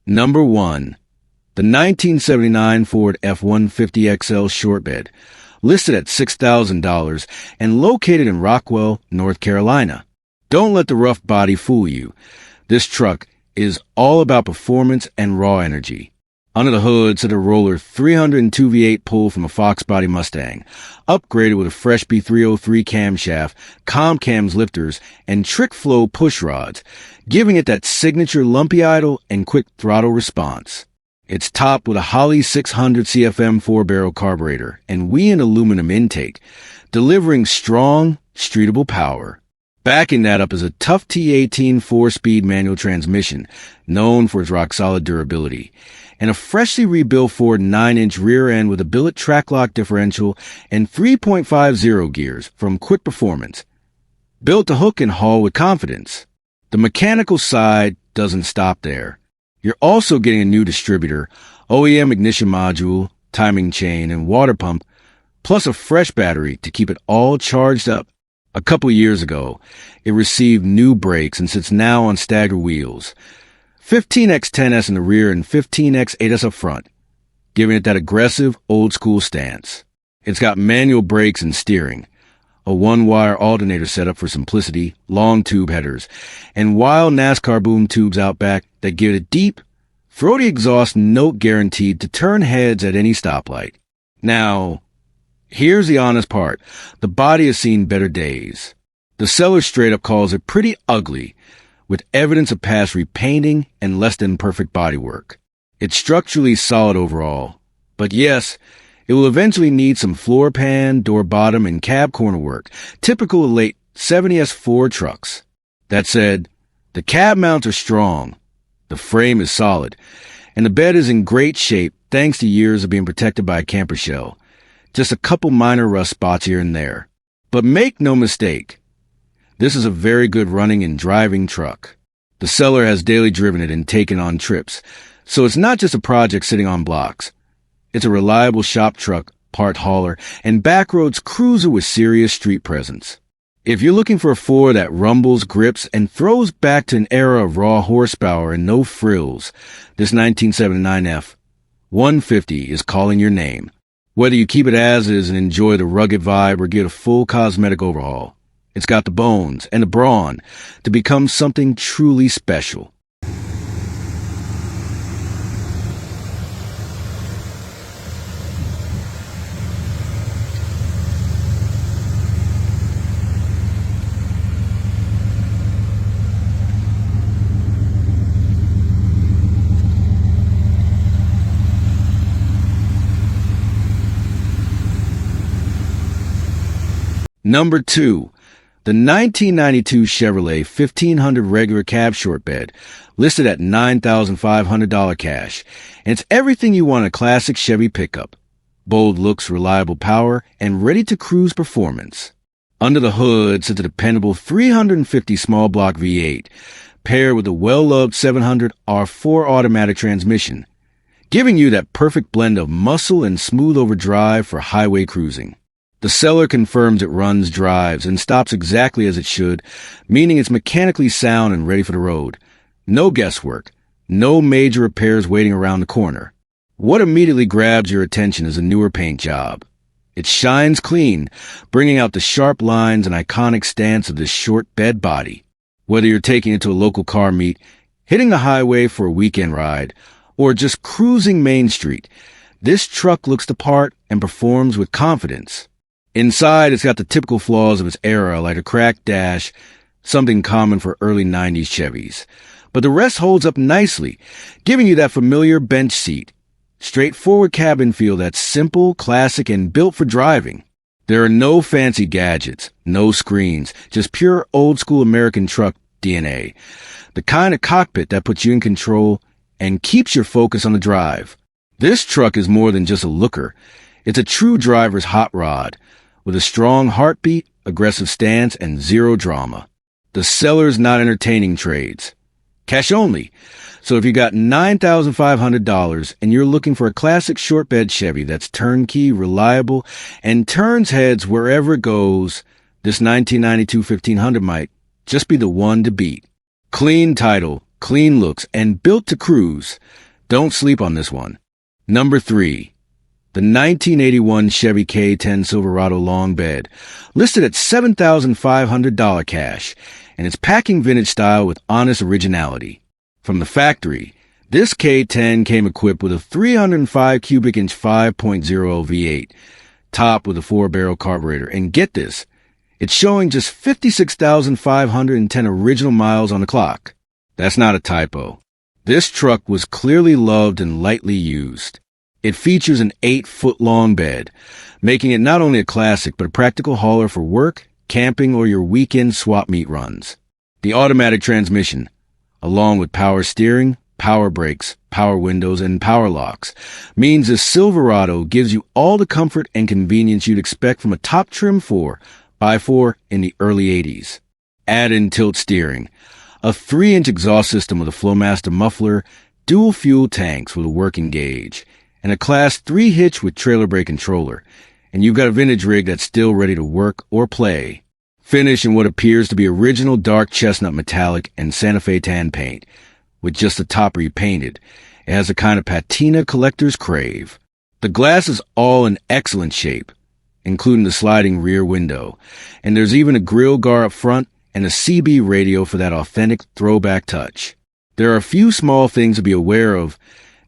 Number 1. The 1979 Ford F150 XL shortbed, listed at $6,000 and located in Rockwell, North Carolina. Don't let the rough body fool you. This truck is all about performance and raw energy. Under the hood sits a roller 302 V8 pull from a Fox body Mustang, upgraded with a fresh B303 camshaft, Comcams lifters, and trick flow push rods, giving it that signature lumpy idle and quick throttle response. It's topped with a Holley 600 CFM 4-barrel carburetor and Wien aluminum intake, delivering strong, streetable power. Backing that up is a tough T18 4-speed manual transmission, known for its rock-solid durability, and a freshly rebuilt Ford 9-inch rear end with a billet track-lock differential and 3.50 gears from Quick Performance. Built to hook and haul with confidence. The mechanical side doesn't stop there. You're also getting a new distributor, OEM ignition module, timing chain, and water pump, plus a fresh battery to keep it all charged up. A couple years ago, it received new brakes and sits now on stagger wheels, 15x10s in the rear and 15x8s up front, giving it that aggressive, old-school stance. It's got manual brakes and steering, a one-wire alternator setup for simplicity, long tube headers, and wild NASCAR boom tubes out back that give it a deep, throaty exhaust note guaranteed to turn heads at any stoplight. Now, here's the honest part. The body has seen better days. The seller straight up calls it pretty ugly, with evidence of past repainting and less than perfect bodywork. It's structurally solid overall, but yes, it will eventually need some floor pan, door bottom, and cab corner work, typical of late 70s Ford trucks. That said, the cab mounts are strong, the frame is solid, and the bed is in great shape thanks to years of being protected by a camper shell. Just a couple minor rust spots here and there. But make no mistake, this is a very good running and driving truck. The seller has daily driven it and taken on trips, so it's not just a project sitting on blocks. It's a reliable shop truck, part hauler, and backroads cruiser with serious street presence. If you're looking for a Ford that rumbles, grips, and throws back to an era of raw horsepower and no frills, this 1979 F150 is calling your name. Whether you keep it as is and enjoy the rugged vibe or get a full cosmetic overhaul, it's got the bones and the brawn to become something truly special. Number 2. The 1992 Chevrolet 1500 regular cab shortbed, listed at $9,500 cash, and it's everything you want in a classic Chevy pickup. Bold looks, reliable power, and ready-to-cruise performance. Under the hood sits a dependable 350 small block V8, paired with a well-loved 700 R4 automatic transmission, giving you that perfect blend of muscle and smooth overdrive for highway cruising. The seller confirms it runs, drives, and stops exactly as it should, meaning it's mechanically sound and ready for the road. No guesswork, no major repairs waiting around the corner. What immediately grabs your attention is a newer paint job. It shines clean, bringing out the sharp lines and iconic stance of this short bed body. Whether you're taking it to a local car meet, hitting the highway for a weekend ride, or just cruising Main Street, this truck looks the part and performs with confidence. Inside, it's got the typical flaws of its era, like a cracked dash, something common for early 90s Chevys. But the rest holds up nicely, giving you that familiar bench seat. Straightforward cabin feel that's simple, classic, and built for driving. There are no fancy gadgets, no screens, just pure old-school American truck DNA. The kind of cockpit that puts you in control and keeps your focus on the drive. This truck is more than just a looker. It's a true driver's hot rod, with a strong heartbeat, aggressive stance, and zero drama. The seller's not entertaining trades. Cash only. So if you got $9,500 and you're looking for a classic short bed Chevy that's turnkey, reliable, and turns heads wherever it goes, this 1992 1500 might just be the one to beat. Clean title, clean looks, and built to cruise. Don't sleep on this one. Number 3. The 1981 Chevy K10 Silverado long bed, listed at $7,500 cash, and it's packing vintage style with honest originality. From the factory, this K10 came equipped with a 305 cubic inch 5.0 V8, topped with a 4-barrel carburetor, and get this, it's showing just 56,510 original miles on the clock. That's not a typo. This truck was clearly loved and lightly used. It features an 8-foot-long bed, making it not only a classic but a practical hauler for work, camping, or your weekend swap meet runs. The automatic transmission, along with power steering, power brakes, power windows, and power locks, means this Silverado gives you all the comfort and convenience you'd expect from a top-trim 4x4 in the early 80s. Add in tilt steering, a 3-inch exhaust system with a Flowmaster muffler, dual fuel tanks with a working gauge, and a Class 3 hitch with trailer brake controller, and you've got a vintage rig that's still ready to work or play. Finish in what appears to be original dark chestnut metallic and Santa Fe tan paint, with just the top repainted. It has a kind of patina collectors crave. The glass is all in excellent shape, including the sliding rear window, and there's even a grille guard up front and a CB radio for that authentic throwback touch. There are a few small things to be aware of.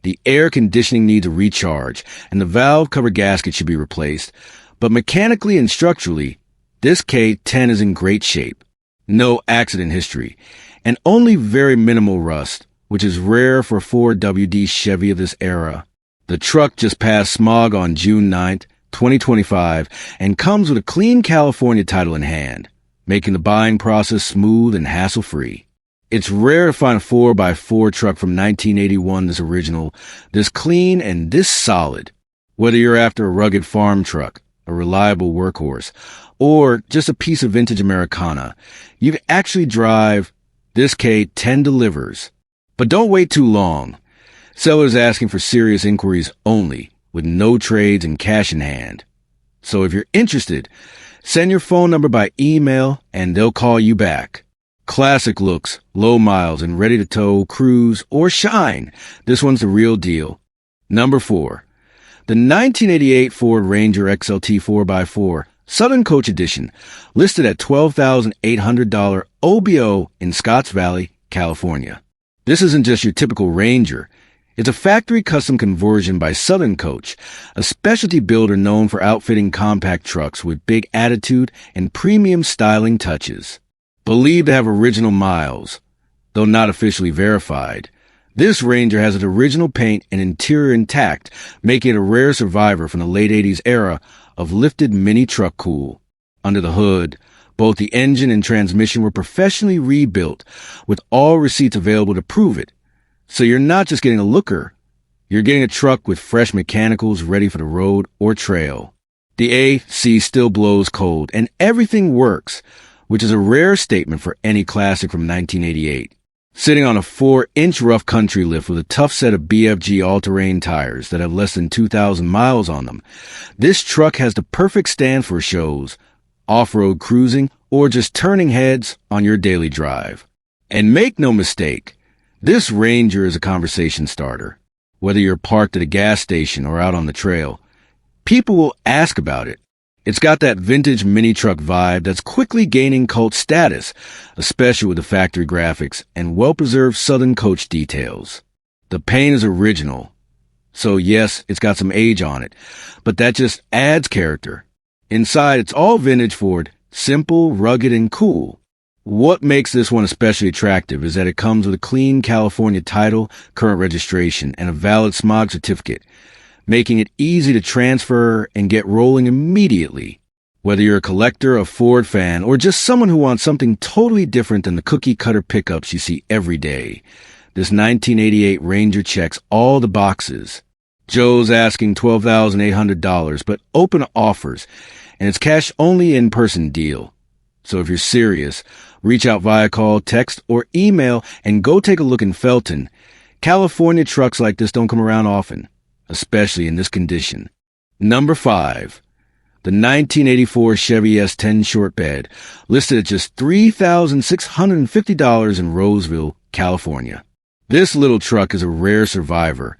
The air conditioning needs a recharge, and the valve cover gasket should be replaced, but mechanically and structurally, this K10 is in great shape. No accident history, and only very minimal rust, which is rare for a Ford WD Chevy of this era. The truck just passed smog on June 9th, 2025, and comes with a clean California title in hand, making the buying process smooth and hassle-free. It's rare to find a 4x4 truck from 1981 this original, this clean, and this solid. Whether you're after a rugged farm truck, a reliable workhorse, or just a piece of vintage Americana, you can actually drive. This K10 delivers. But don't wait too long. Sellers asking for serious inquiries only, with no trades and cash in hand. So if you're interested, send your phone number by email and they'll call you back. Classic looks, low miles, and ready to tow, cruise, or shine. This one's the real deal. Number 4. The 1988 Ford Ranger XLT 4x4 Southern Coach Edition, listed at $12,800 OBO in Scotts Valley, California. This isn't just your typical Ranger. It's a factory custom conversion by Southern Coach, a specialty builder known for outfitting compact trucks with big attitude and premium styling touches. Believed to have original miles, though not officially verified, this Ranger has its original paint and interior intact, making it a rare survivor from the late 80s era of lifted mini truck cool. Under the hood, both the engine and transmission were professionally rebuilt, with all receipts available to prove it. So you're not just getting a looker, you're getting a truck with fresh mechanicals ready for the road or trail. The AC still blows cold, and everything works, which is a rare statement for any classic from 1988. Sitting on a 4-inch rough country lift with a tough set of BFG all-terrain tires that have less than 2,000 miles on them, this truck has the perfect stand for shows, off-road cruising, or just turning heads on your daily drive. And make no mistake, this Ranger is a conversation starter. Whether you're parked at a gas station or out on the trail, people will ask about it. It's got that vintage mini truck vibe that's quickly gaining cult status, especially with the factory graphics and well-preserved Southern Coach details. The paint is original, so yes, it's got some age on it, but that just adds character. Inside, it's all vintage Ford, simple, rugged, and cool. What makes this one especially attractive is that it comes with a clean California title, current registration, and a valid smog certificate, making it easy to transfer and get rolling immediately. Whether you're a collector, a Ford fan, or just someone who wants something totally different than the cookie-cutter pickups you see every day, this 1988 Ranger checks all the boxes. Joe's asking $12,800, but open offers, and it's cash-only in-person deal. So if you're serious, reach out via call, text, or email and go take a look in Felton. California trucks like this don't come around often, especially in this condition. Number 5. The 1984 Chevy S10 shortbed, listed at just $3,650 in Roseville, California. This little truck is a rare survivor,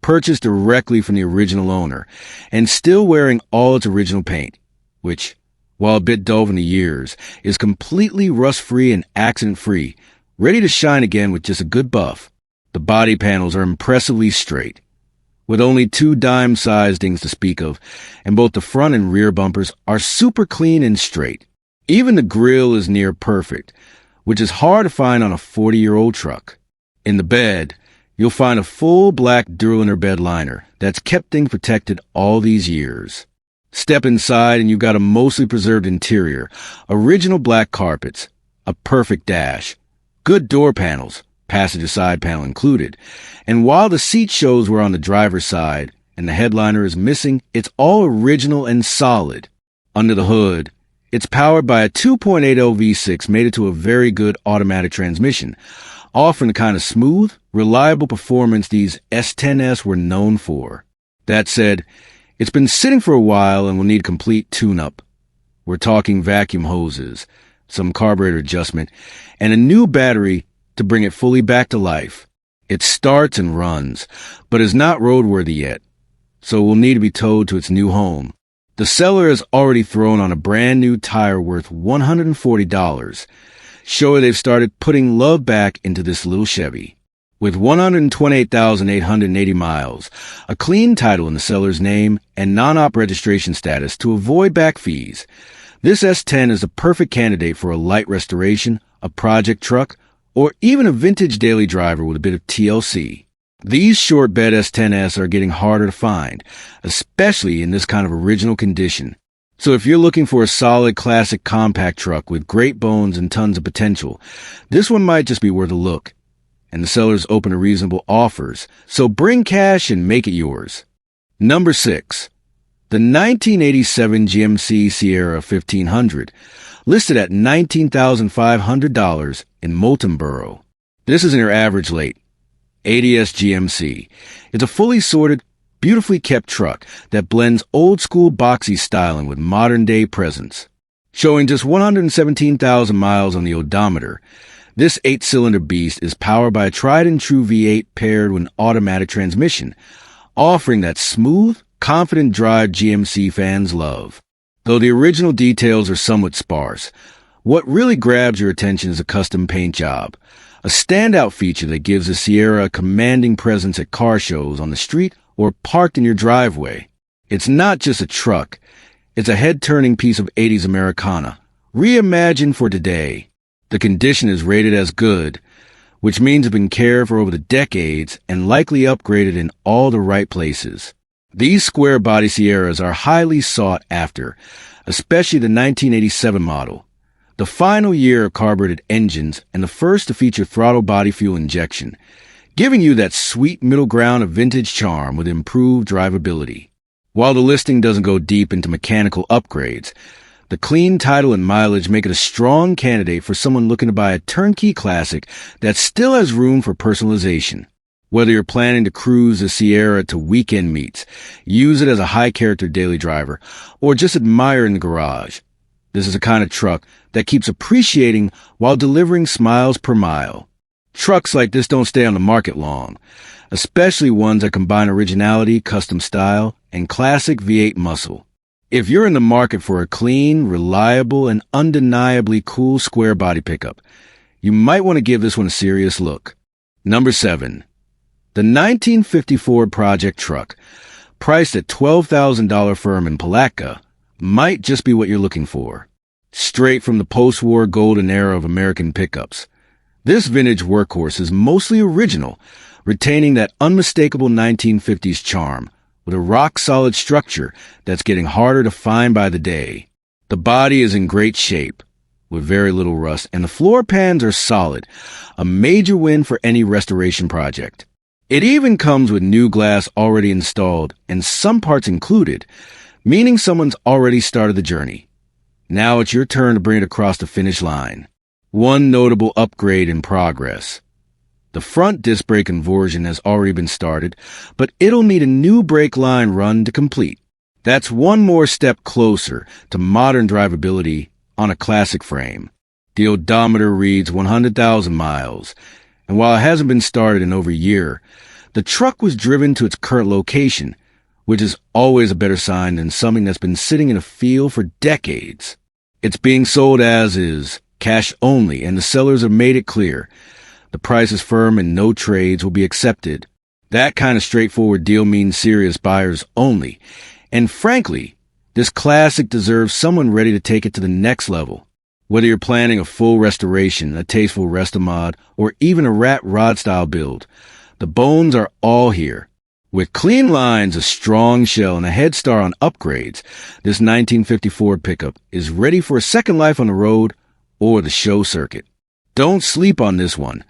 purchased directly from the original owner, and still wearing all its original paint, which, while a bit dull in the years, is completely rust-free and accident-free, ready to shine again with just a good buff. The body panels are impressively straight, with only 2 dime-sized dings to speak of, and both the front and rear bumpers are super clean and straight. Even the grille is near perfect, which is hard to find on a 40-year-old truck. In the bed, you'll find a full black Durham bed liner that's kept things protected all these years. Step inside and you've got a mostly preserved interior, original black carpets, a perfect dash, good door panels, passenger side panel included, and while the seat shows were on the driver's side and the headliner is missing, it's all original and solid. Under the hood, it's powered by a 2.80 V6 mated to a very good automatic transmission, offering the kind of smooth, reliable performance these S10s were known for. That said, it's been sitting for a while and will need a complete tune-up. We're talking vacuum hoses, some carburetor adjustment, and a new battery to bring it fully back to life. It starts and runs, but is not roadworthy yet, so will need to be towed to its new home. The seller has already thrown on a brand new tire worth $140, showing they've started putting love back into this little Chevy. With 128,880 miles, a clean title in the seller's name, and non-op registration status to avoid back fees, this S10 is a perfect candidate for a light restoration, a project truck, or even a vintage daily driver with a bit of TLC. These short bed S10s are getting harder to find, especially in this kind of original condition. So if you're looking for a solid classic compact truck with great bones and tons of potential, this one might just be worth a look. And the seller's open to reasonable offers, so bring cash and make it yours. Number 6. The 1987 GMC Sierra 1500, listed at $19,500 in Moultonborough. This isn't your average late ADS GMC. It's a fully sorted, beautifully kept truck that blends old-school boxy styling with modern-day presence. Showing just 117,000 miles on the odometer, this 8-cylinder beast is powered by a tried-and-true V8 paired with an automatic transmission, offering that smooth, confident drive GMC fans love. Though the original details are somewhat sparse, what really grabs your attention is a custom paint job, a standout feature that gives the Sierra a commanding presence at car shows on the street or parked in your driveway. It's not just a truck, it's a head-turning piece of 80s Americana, reimagined for today. The condition is rated as good, which means it's been cared for over the decades and likely upgraded in all the right places. These square-body Sierras are highly sought after, especially the 1987 model, the final year of carbureted engines and the first to feature throttle body fuel injection, giving you that sweet middle ground of vintage charm with improved drivability. While the listing doesn't go deep into mechanical upgrades, the clean title and mileage make it a strong candidate for someone looking to buy a turnkey classic that still has room for personalization. Whether you're planning to cruise the Sierra to weekend meets, use it as a high-character daily driver, or just admire in the garage, this is a kind of truck that keeps appreciating while delivering smiles per mile. Trucks like this don't stay on the market long, especially ones that combine originality, custom style, and classic V8 muscle. If you're in the market for a clean, reliable, and undeniably cool square body pickup, you might want to give this one a serious look. Number 7. The 1950 Ford Project truck, priced at $12,000 firm in Palatka, might just be what you're looking for. Straight from the post-war golden era of American pickups, this vintage workhorse is mostly original, retaining that unmistakable 1950s charm, with a rock-solid structure that's getting harder to find by the day. The body is in great shape, with very little rust, and the floor pans are solid, a major win for any restoration project. It even comes with new glass already installed and some parts included, meaning someone's already started the journey. Now it's your turn to bring it across the finish line. One notable upgrade in progress. The front disc brake inversion has already been started, but it'll need a new brake line run to complete. That's one more step closer to modern drivability on a classic frame. The odometer reads 100,000 miles, And while it hasn't been started in over a year, the truck was driven to its current location, which is always a better sign than something that's been sitting in a field for decades. It's being sold as is, cash only, and the sellers have made it clear. The price is firm and no trades will be accepted. That kind of straightforward deal means serious buyers only. And frankly, this classic deserves someone ready to take it to the next level. Whether you're planning a full restoration, a tasteful restomod, or even a rat rod style build, the bones are all here. With clean lines, a strong shell, and a head start on upgrades, this 1950 Ford pickup is ready for a second life on the road or the show circuit. Don't sleep on this one.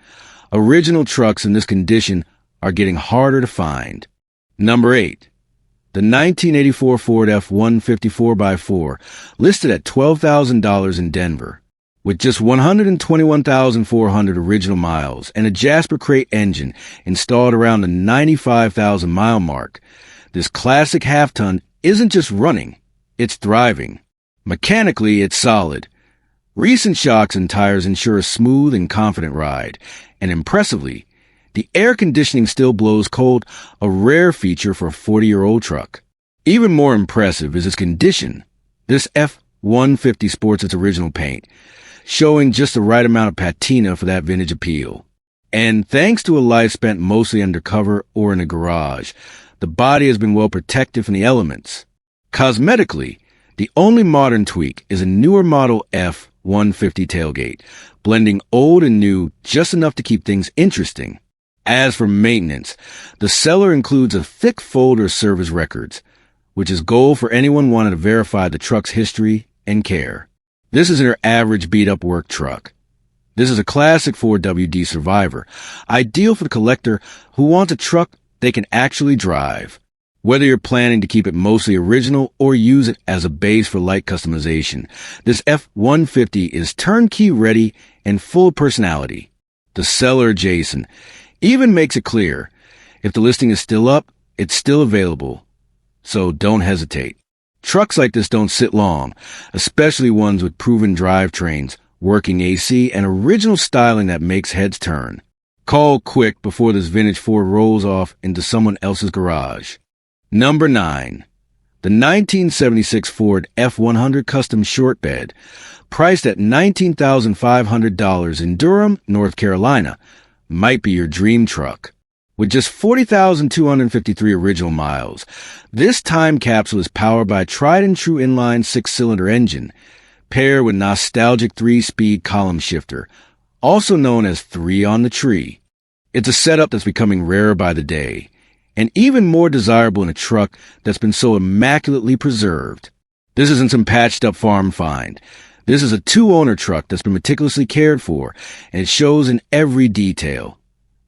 Original trucks in this condition are getting harder to find. Number 8. The 1984 Ford F150 4x4, listed at $12,000 in Denver. With just 121,400 original miles and a Jasper Crate engine installed around the 95,000-mile mark, this classic half-ton isn't just running, it's thriving. Mechanically, it's solid. Recent shocks and tires ensure a smooth and confident ride, and impressively, the air conditioning still blows cold, a rare feature for a 40-year-old truck. Even more impressive is its condition. This F-150 sports its original paint, showing just the right amount of patina for that vintage appeal. And thanks to a life spent mostly undercover or in a garage, the body has been well protected from the elements. Cosmetically, the only modern tweak is a newer model F-150 tailgate, blending old and new just enough to keep things interesting. As for maintenance, the seller includes a thick folder of service records, which is gold for anyone wanting to verify the truck's history and care. This isn't your average beat-up work truck. This is a classic Ford WD survivor, ideal for the collector who wants a truck they can actually drive. Whether you're planning to keep it mostly original or use it as a base for light customization, this F-150 is turnkey ready and full of personality. The seller, Jason, even makes it clear, if the listing is still up, it's still available. So don't hesitate. Trucks like this don't sit long, especially ones with proven drivetrains, working AC, and original styling that makes heads turn. Call quick before this vintage Ford rolls off into someone else's garage. Number 9. The 1976 Ford F100 Custom shortbed, priced at $19,500 in Durham, North Carolina, might be your dream truck. With just 40,253 original miles, this time capsule is powered by a tried-and-true inline six-cylinder engine, paired with nostalgic 3-speed column shifter, also known as 3 on the tree. It's a setup that's becoming rarer by the day, and even more desirable in a truck that's been so immaculately preserved. This isn't some patched-up farm find. This is a two-owner truck that's been meticulously cared for, and it shows in every detail.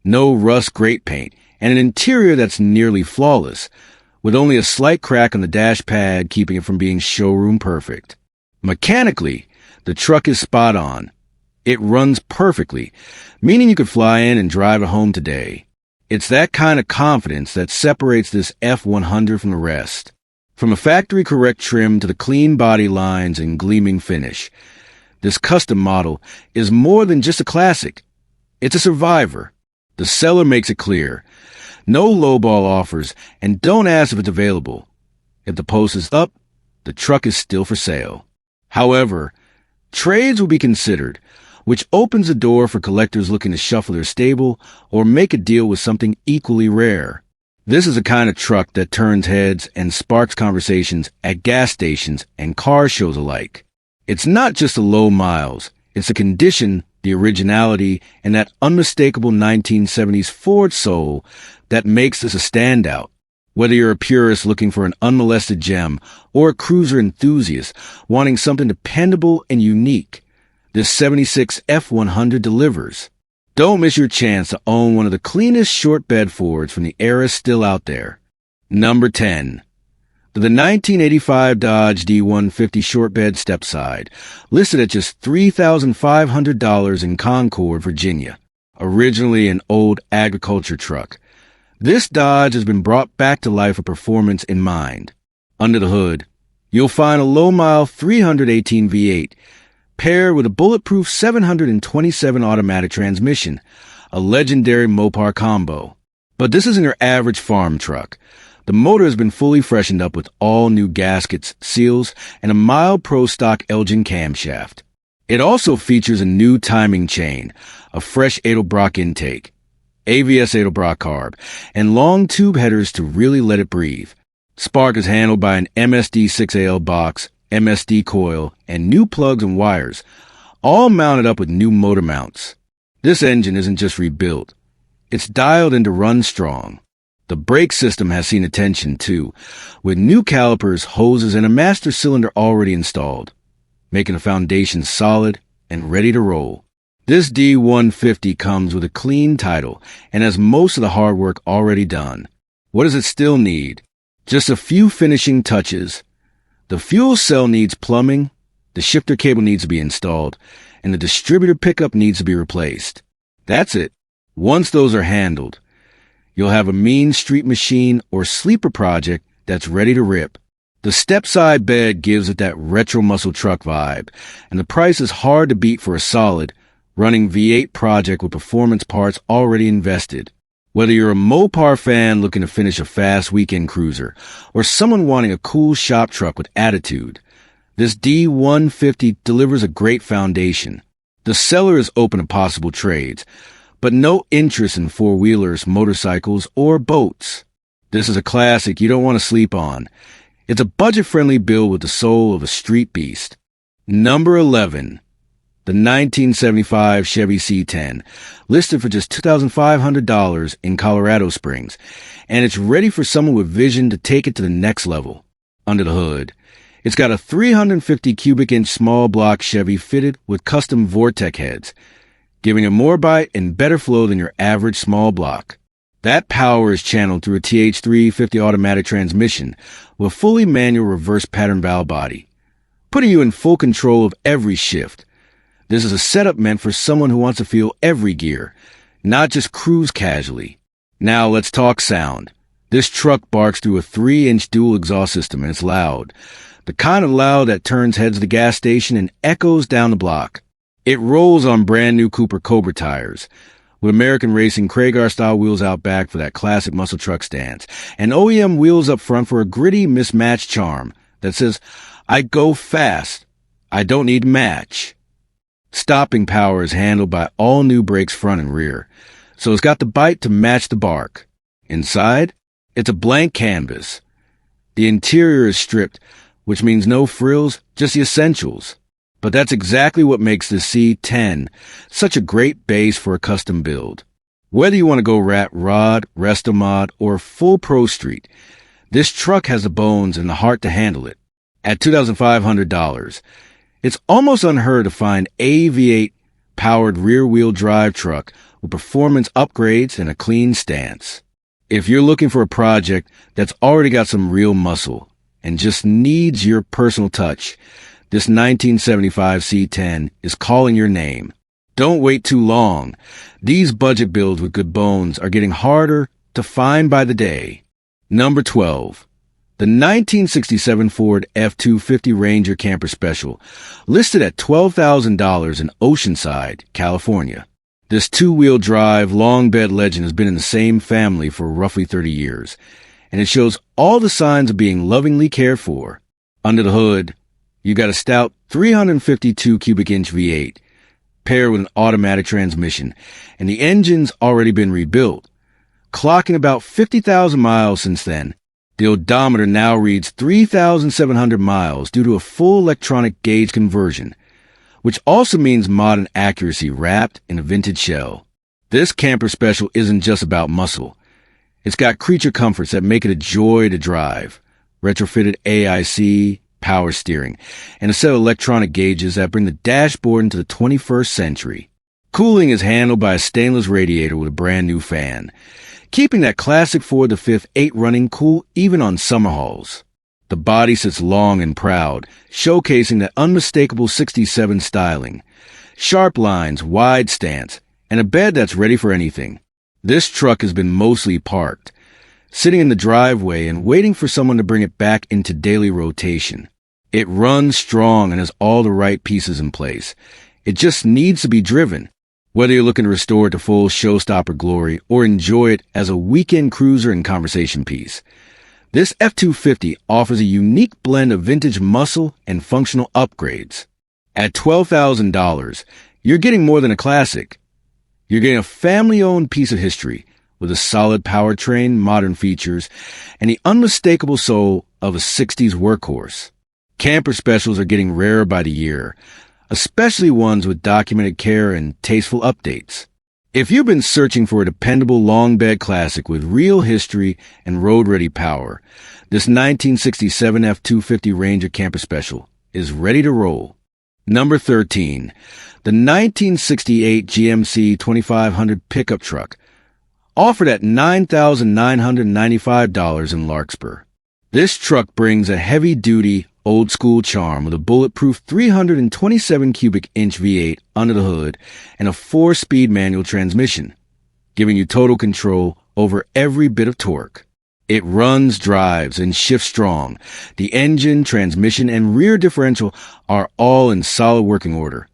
No rust grate paint, and an interior that's nearly flawless, with only a slight crack on the dash pad keeping it from being showroom perfect. Mechanically, the truck is spot on. It runs perfectly, meaning you could fly in and drive it home today. It's that kind of confidence that separates this F100 from the rest. From a factory-correct trim to the clean body lines and gleaming finish, this custom model is more than just a classic. It's a survivor. The seller makes it clear. No lowball offers, and don't ask if it's available. If the post is up, the truck is still for sale. However, trades will be considered, which opens the door for collectors looking to shuffle their stable or make a deal with something equally rare. This is the kind of truck that turns heads and sparks conversations at gas stations and car shows alike. It's not just the low miles, it's the condition, the originality, and that unmistakable 1970s Ford soul that makes this a standout. Whether you're a purist looking for an unmolested gem or a cruiser enthusiast wanting something dependable and unique, this 76 F100 delivers. Don't miss your chance to own one of the cleanest short-bed Fords from the era still out there. Number 10. The 1985 Dodge D150 short-bed stepside, listed at just $3,500 in Concord, Virginia. Originally an old agriculture truck, this Dodge has been brought back to life with performance in mind. Under the hood, you'll find a low-mile 318 V8, paired with a bulletproof 727 automatic transmission, a legendary Mopar combo. But this isn't your average farm truck. The motor has been fully freshened up with all new gaskets, seals, and a mild Pro Stock Elgin camshaft. It also features a new timing chain, a fresh Edelbrock intake, AVS Edelbrock carb, and long tube headers to really let it breathe. Spark is handled by an MSD 6AL box, MSD coil, and new plugs and wires, all mounted up with new motor mounts. This engine isn't just rebuilt. It's dialed in to run strong. The brake system has seen attention too, with new calipers, hoses, and a master cylinder already installed, making the foundation solid and ready to roll. This D150 comes with a clean title and has most of the hard work already done. What does it still need? Just a few finishing touches. The fuel cell needs plumbing, the shifter cable needs to be installed, and the distributor pickup needs to be replaced. That's it. Once those are handled, you'll have a mean street machine or sleeper project that's ready to rip. The stepside bed gives it that retro muscle truck vibe, and the price is hard to beat for a solid, running V8 project with performance parts already invested. Whether you're a Mopar fan looking to finish a fast weekend cruiser, or someone wanting a cool shop truck with attitude, this D150 delivers a great foundation. The seller is open to possible trades, but no interest in four-wheelers, motorcycles, or boats. This is a classic you don't want to sleep on. It's a budget-friendly build with the soul of a street beast. Number 11. The 1975 Chevy C10, listed for just $2,500 in Colorado Springs, and it's ready for someone with vision to take it to the next level. Under the hood, it's got a 350 cubic inch small block Chevy fitted with custom Vortec heads, giving it more bite and better flow than your average small block. That power is channeled through a TH350 automatic transmission with a fully manual reverse pattern valve body, putting you in full control of every shift. This is a setup meant for someone who wants to feel every gear, not just cruise casually. Now let's talk sound. This truck barks through a 3-inch dual exhaust system, and it's loud. The kind of loud that turns heads to the gas station and echoes down the block. It rolls on brand new Cooper Cobra tires, with American Racing Craigar-style wheels out back for that classic muscle truck stance, and OEM wheels up front for a gritty, mismatched charm that says, "I go fast. I don't need match." Stopping power is handled by all new brakes front and rear, so it's got the bite to match the bark. Inside, it's a blank canvas. The interior is stripped, which means no frills, just the essentials. But that's exactly what makes the C10 such a great base for a custom build. Whether you want to go rat rod, resto mod, or full pro street, this truck has the bones and the heart to handle it. At $2,500, it's almost unheard to find a V8 powered rear-wheel drive truck with performance upgrades and a clean stance. If you're looking for a project that's already got some real muscle and just needs your personal touch, this 1975 C10 is calling your name. Don't wait too long. These budget builds with good bones are getting harder to find by the day. Number 12. The 1967 Ford F250 Ranger Camper Special, listed at $12,000 in Oceanside, California. This two-wheel drive, long bed legend has been in the same family for roughly 30 years, and it shows all the signs of being lovingly cared for. Under the hood, you got a stout 352 cubic inch V8, paired with an automatic transmission, and the engine's already been rebuilt, clocking about 50,000 miles since then. The odometer now reads 3,700 miles due to a full electronic gauge conversion, which also means modern accuracy wrapped in a vintage shell. This camper special isn't just about muscle. It's got creature comforts that make it a joy to drive, retrofitted AIC, power steering, and a set of electronic gauges that bring the dashboard into the 21st century. Cooling is handled by a stainless radiator with a brand new fan, keeping that classic Ford F100 8 running cool even on summer hauls. The body sits long and proud, showcasing that unmistakable 67 styling, sharp lines, wide stance, and a bed that's ready for anything. This truck has been mostly parked, sitting in the driveway and waiting for someone to bring it back into daily rotation. It runs strong and has all the right pieces in place. It just needs to be driven. Whether you're looking to restore it to full showstopper glory or enjoy it as a weekend cruiser and conversation piece, this F-250 offers a unique blend of vintage muscle and functional upgrades. At $12,000, you're getting more than a classic. You're getting a family-owned piece of history with a solid powertrain, modern features, and the unmistakable soul of a 60s workhorse. Camper specials are getting rarer by the year, especially ones with documented care and tasteful updates. If you've been searching for a dependable long bed classic with real history and road-ready power, this 1967 F-250 Ranger Camper Special is ready to roll. Number 13, the 1968 GMC 2500 pickup truck, offered at $9,995 in Larkspur. This truck brings a heavy-duty, old-school charm with a bulletproof 327 cubic inch V8 under the hood and a 4-speed manual transmission, giving you total control over every bit of torque. It runs, drives, and shifts strong. The engine, transmission, and rear differential are all in solid working order,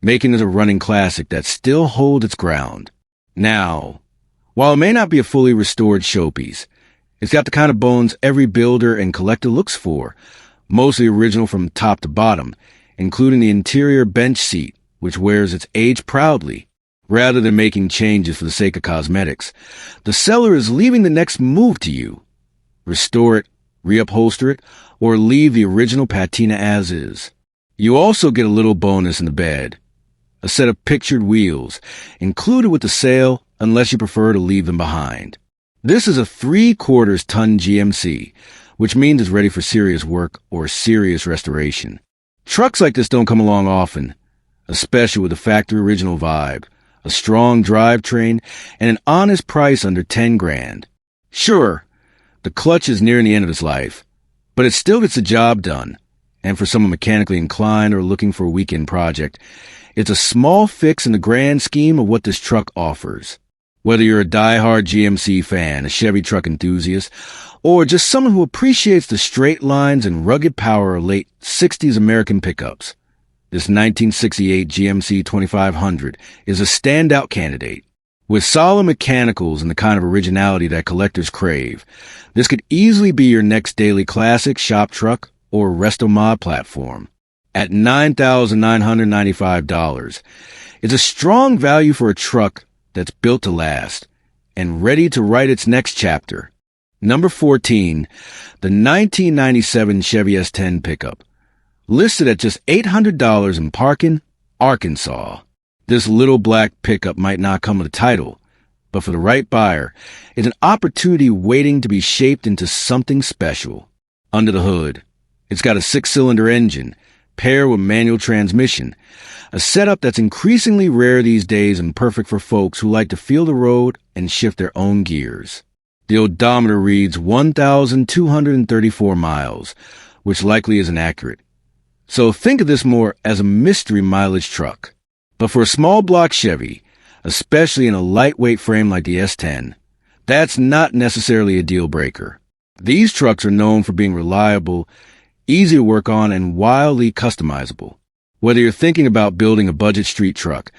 making it a running classic that still holds its ground. Now, while it may not be a fully restored showpiece, it's got the kind of bones every builder and collector looks for, mostly original from top to bottom, including the interior bench seat, which wears its age proudly. Rather than making changes for the sake of cosmetics, the seller is leaving the next move to you. Restore it, reupholster it, or leave the original patina as is. You also get a little bonus in the bed, a set of pictured wheels, included with the sale unless you prefer to leave them behind. This is a 3/4 ton GMC, which means it's ready for serious work or serious restoration. Trucks like this don't come along often, especially with a factory original vibe, a strong drivetrain, and an honest price under 10 grand. Sure, the clutch is nearing the end of its life, but it still gets the job done. And for someone mechanically inclined or looking for a weekend project, it's a small fix in the grand scheme of what this truck offers. Whether you're a die-hard GMC fan, a Chevy truck enthusiast, or just someone who appreciates the straight lines and rugged power of late 60s American pickups, this 1968 GMC 2500 is a standout candidate. With solid mechanicals and the kind of originality that collectors crave, this could easily be your next daily classic, shop truck, or resto-mod platform. At $9,995, it's a strong value for a truck that's built to last and ready to write its next chapter. Number 14, the 1997 Chevy S10 pickup, listed at just $800 in Parkin, Arkansas. This little black pickup might not come with a title, but for the right buyer, it's an opportunity waiting to be shaped into something special. Under the hood, it's got a 6-cylinder engine, paired with manual transmission, a setup that's increasingly rare these days and perfect for folks who like to feel the road and shift their own gears. The odometer reads 1,234 miles, which likely isn't accurate. So think of this more as a mystery mileage truck. But for a small block Chevy, especially in a lightweight frame like the S10, that's not necessarily a deal breaker. These trucks are known for being reliable, easy to work on, and wildly customizable. Whether you're thinking about building a budget street truck,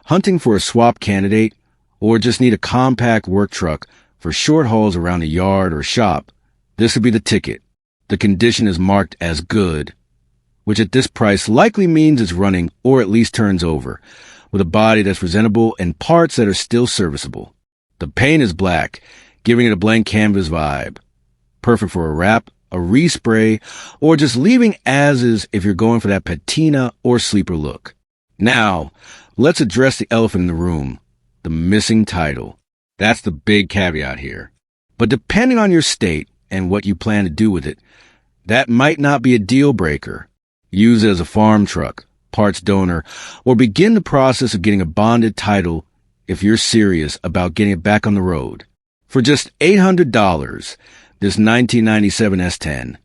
hunting for a swap candidate, or just need a compact work truck for short hauls around the yard or shop, this would be the ticket. The condition is marked as good, which at this price likely means it's running or at least turns over, with a body that's presentable and parts that are still serviceable. The paint is black, giving it a blank canvas vibe. Perfect for a wrap, a respray, or just leaving as is if you're going for that patina or sleeper look. Now, let's address the elephant in the room, the missing title. That's the big caveat here. But depending on your state and what you plan to do with it, that might not be a deal breaker. Use it as a farm truck, parts donor, or begin the process of getting a bonded title if you're serious about getting it back on the road. For just $800, this 1997 S10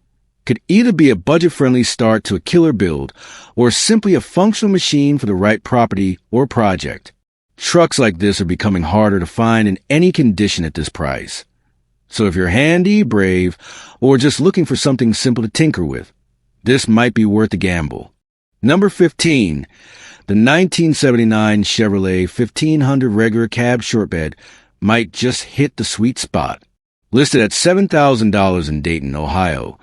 could either be a budget-friendly start to a killer build or simply a functional machine for the right property or project. Trucks like this are becoming harder to find in any condition at this price. So if you're handy, brave, or just looking for something simple to tinker with, this might be worth a gamble. Number 15, The 1979 Chevrolet 1500 regular cab shortbed might just hit the sweet spot. Listed at $7,000 in Dayton, Ohio,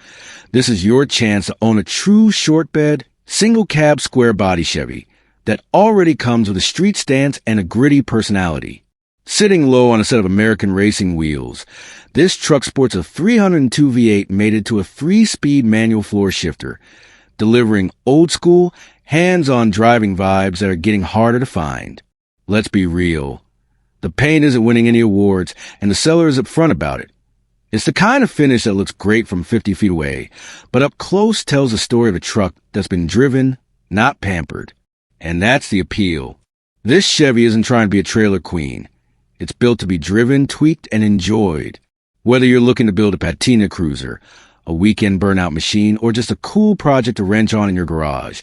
this is your chance to own a true shortbed, single-cab square-body Chevy that already comes with a street stance and a gritty personality. Sitting low on a set of American racing wheels, this truck sports a 302 V8 mated to a 3-speed manual floor shifter, delivering old-school, hands-on driving vibes that are getting harder to find. Let's be real. The paint isn't winning any awards, and the seller is upfront about it. It's the kind of finish that looks great from 50 feet away, but up close tells the story of a truck that's been driven, not pampered. And that's the appeal. This Chevy isn't trying to be a trailer queen. It's built to be driven, tweaked, and enjoyed. Whether you're looking to build a patina cruiser, a weekend burnout machine, or just a cool project to wrench on in your garage,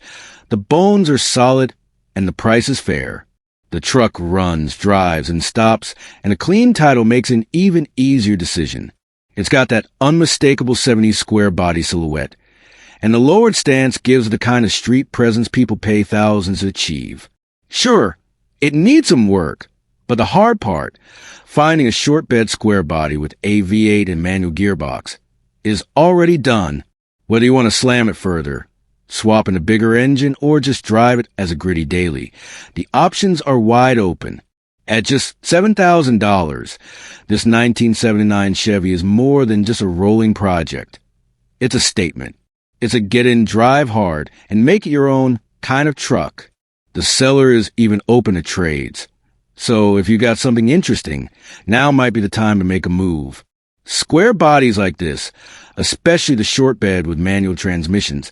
the bones are solid and the price is fair. The truck runs, drives, and stops, and a clean title makes an even easier decision. It's got that unmistakable 70s square body silhouette, and the lowered stance gives the kind of street presence people pay thousands to achieve. Sure, it needs some work, but the hard part, finding a short bed square body with a V8 and manual gearbox, is already done. Whether you want to slam it further, swap in a bigger engine, or just drive it as a gritty daily, the options are wide open. At just $7,000, this 1979 Chevy is more than just a rolling project. It's a statement. It's a get-in, drive hard, and make it your own kind of truck. The seller is even open to trades. So if you got something interesting, now might be the time to make a move. Square bodies like this, especially the short bed with manual transmissions,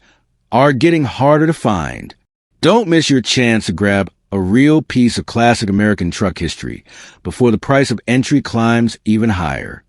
are getting harder to find. Don't miss your chance to grab a real piece of classic American truck history before the price of entry climbs even higher.